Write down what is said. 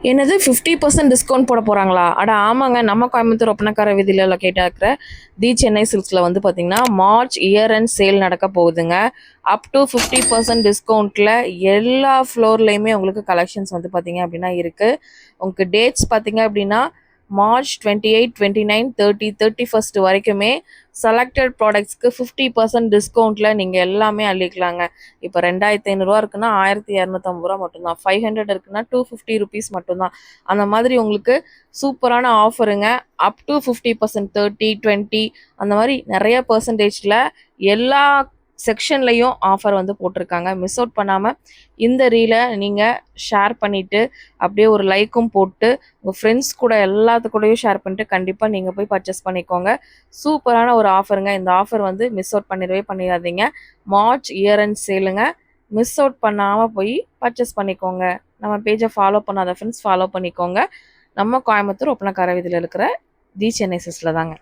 என்னது 50% டிஸ்கவுண்ட் போட போகிறாங்களா? அட ஆமாங்க. நம்ம கோயம்புத்தூர் ஒப்பனக்கார வீதியில் லொக்கேட்டாக இருக்கிற தி சென்னை சில்க்ஸில் வந்து பார்த்திங்கன்னா மார்ச் இயர் அண்ட் சேல் நடக்க போகுதுங்க. அப் டு 50% டிஸ்கவுண்ட்டில் எல்லா ஃப்ளோர்லேயுமே உங்களுக்கு கலெக்ஷன்ஸ் வந்து பார்த்திங்க அப்படின்னா இருக்குது. உங்களுக்கு டேட்ஸ் பார்த்திங்க அப்படின்னா மார்ச் 28, 29, 30, 31 வரைக்குமே செலக்டட் ப்ராடக்ட்ஸ்க்கு 50% டிஸ்கவுண்ட்டில் நீங்கள் எல்லாமே அள்ளிக்கலாங்க. இப்போ 2500 இருக்குன்னா 1250 மட்டும்தான். 500 இருக்குன்னா 250 ருபீஸ் மட்டும்தான். அந்த மாதிரி உங்களுக்கு சூப்பரான ஆஃபருங்க. அப் டு 50%, 30, 20 அந்த மாதிரி நிறைய பர்சன்டேஜில் எல்லா செக்ஷன்லையும் ஆஃபர் வந்து போட்டிருக்காங்க. மிஸ் அவுட் பண்ணாமல் இந்த ரீலை நீங்கள் ஷேர் பண்ணிவிட்டு அப்படியே ஒரு லைக்கும் போட்டு உங்கள் ஃப்ரெண்ட்ஸ் கூட எல்லாத்துக்கூடயும் ஷேர் பண்ணிட்டு கண்டிப்பாக நீங்கள் போய் பர்ச்சேஸ் பண்ணிக்கோங்க. சூப்பரான ஒரு ஆஃபருங்க. இந்த ஆஃபர் வந்து மிஸ் அவுட் பண்ணிடாதீங்க. மார்ச் இயர் அண்ட் சேலுங்க. மிஸ் அவுட் பண்ணாமல் போய் பர்ச்சேஸ் பண்ணிக்கோங்க. நம்ம பேஜை ஃபாலோ பண்ணாத ஃப்ரெண்ட்ஸ் ஃபாலோ பண்ணிக்கோங்க. நம்ம கோயம்புத்தூர் ஒப்பனக்கார வீதியில் இருக்கிற தி சென்னை சில்க்ஸில் தாங்க.